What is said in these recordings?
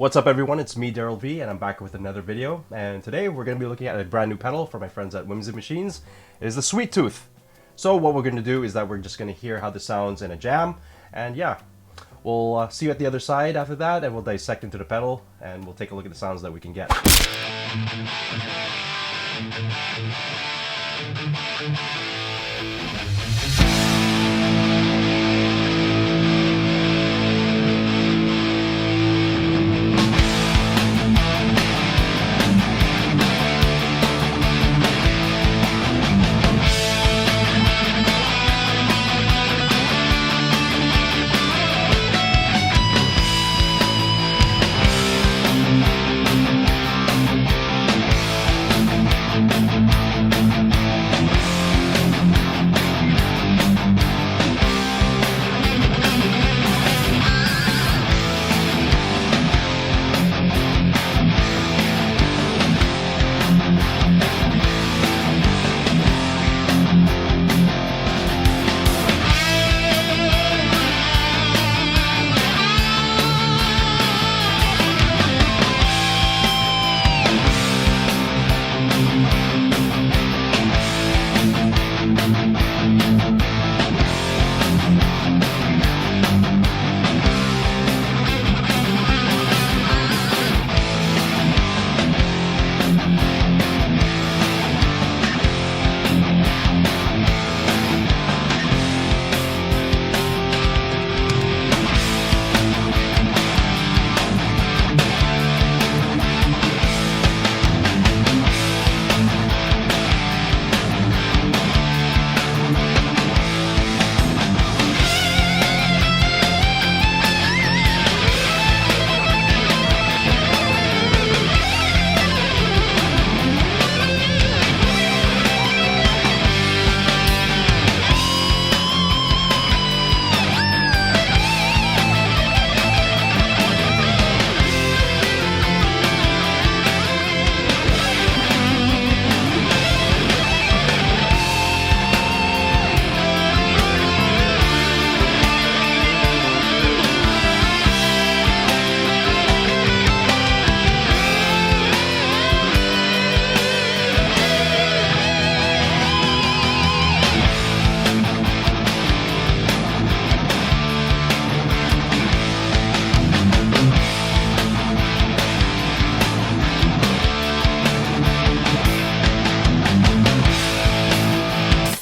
What's up everyone, it's me Derryl Vi and I'm back with another video, and today we're going to be looking at a brand new pedal for my friends at Whimsy Machines. It is the Sweet Tooth. So what we're going to do is that we're just going to hear how this sounds in a jam, and yeah, we'll see you at the other side after that, and we'll dissect into the pedal and we'll take a look at the sounds that we can get.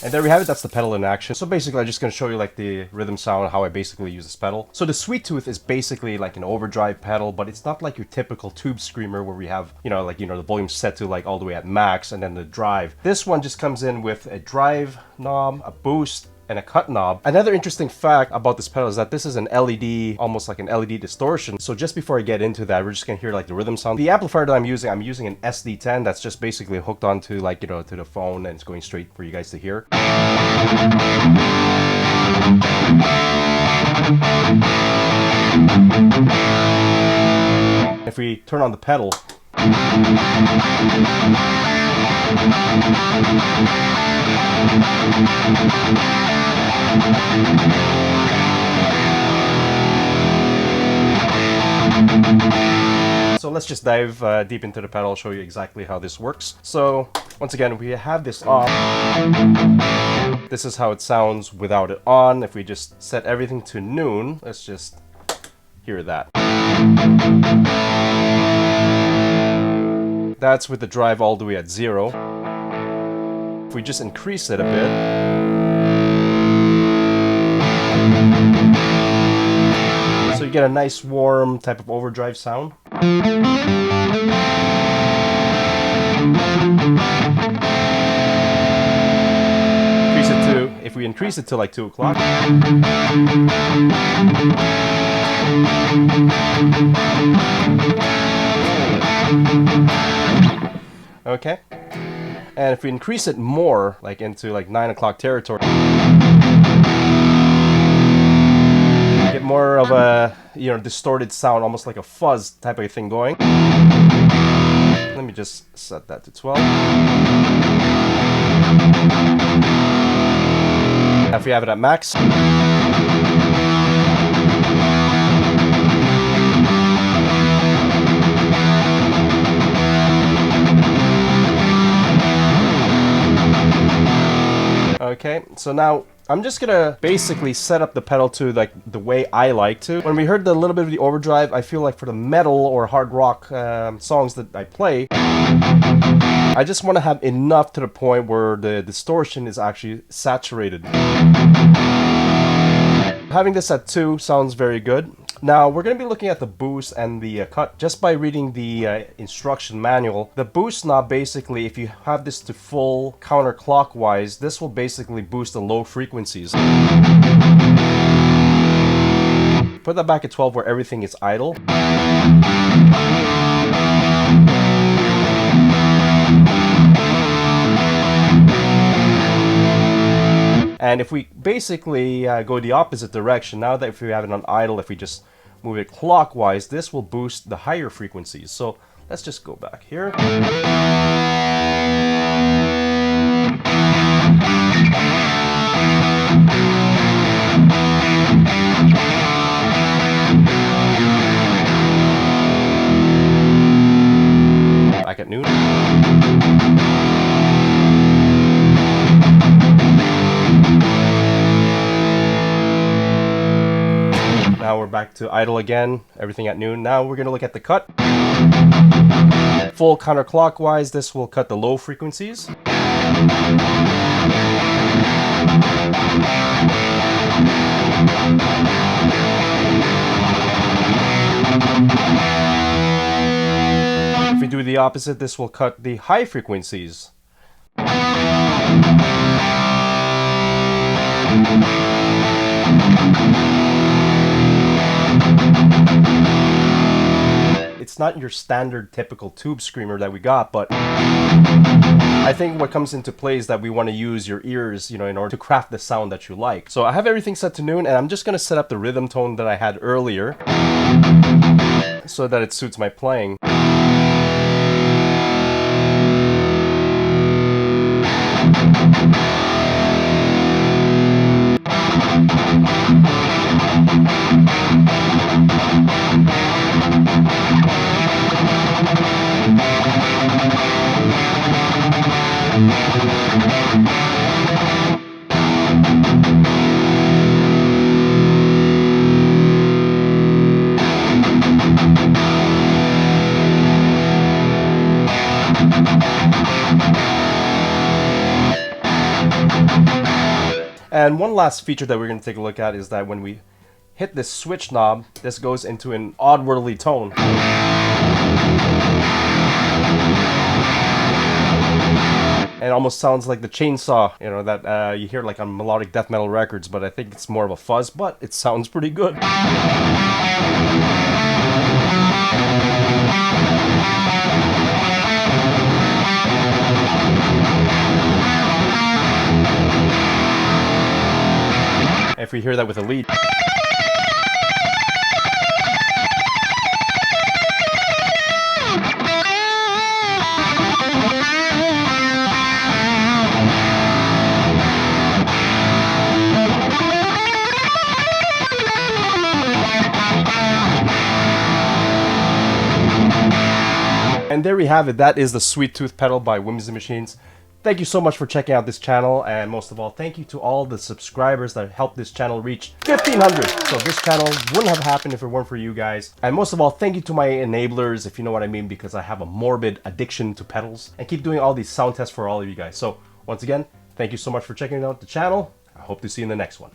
And there we have it, that's the pedal in action. So basically I'm just going to show you like the rhythm sound, how I basically use this pedal. So the Sweet Tooth is basically like an overdrive pedal, but it's not like your typical tube screamer where we have, the volume set to like all the way at max and then the drive. This one just comes in with a drive knob, a boost, and a cut knob. Another interesting fact about this pedal is that this is an LED, almost like an LED distortion. So just before I get into that, we're just gonna hear like the rhythm sound. The amplifier that I'm using an SD10 that's just basically hooked onto like, to the phone, and it's going straight for you guys to hear. If we turn on the pedal, so let's just dive deep into the pedal. I'll show you exactly how this works. So once again, we have this off. This is how it sounds without it on. If we just set everything to noon, let's just hear that. That's with the drive all the way at 0. If we just increase it a bit, so you get a nice warm type of overdrive sound. If we increase it to like 2 o'clock, okay, and if we increase it more, like into like 9 o'clock territory, you get more of a distorted sound, almost like a fuzz type of thing going. Let me just set that to 12. If we have it at max, Okay, so now I'm just gonna basically set up the pedal to like the way I like to. When we heard the little bit of the overdrive, I feel like for the metal or hard rock songs that I play, I just want to have enough to the point where the distortion is actually saturated. Having this at 2 sounds very good. Now we're going to be looking at the boost and the cut just by reading the instruction manual. The boost knob, basically, if you have this to full counterclockwise, this will basically boost the low frequencies. Put that back at 12 where everything is idle. And if we basically go the opposite direction, now that if we have it on idle, if we just move it clockwise, this will boost the higher frequencies. So let's just go back here. Back at noon. Now we're back to idle again, everything at noon. Now we're going to look at the cut. Full counterclockwise, this will cut the low frequencies. If we do the opposite, this will cut the high frequencies. It's not your standard typical tube screamer that we got, but I think what comes into play is that we want to use your ears, in order to craft the sound that you like. So I have everything set to noon, and I'm just going to set up the rhythm tone that I had earlier so that it suits my playing. And one last feature that we're going to take a look at is that when we hit this switch knob, this goes into an odd-worldly tone. It almost sounds like the chainsaw, that you hear like on melodic death metal records, but I think it's more of a fuzz, but it sounds pretty good. If we hear that with a lead. And there we have it. That is the Sweet Tooth pedal by Whimsy Machines. Thank you so much for checking out this channel, and most of all, thank you to all the subscribers that helped this channel reach 1,500. So this channel wouldn't have happened if it weren't for you guys. And most of all, thank you to my enablers, if you know what I mean, because I have a morbid addiction to pedals, and keep doing all these sound tests for all of you guys. So once again, thank you so much for checking out the channel. I hope to see you in the next one.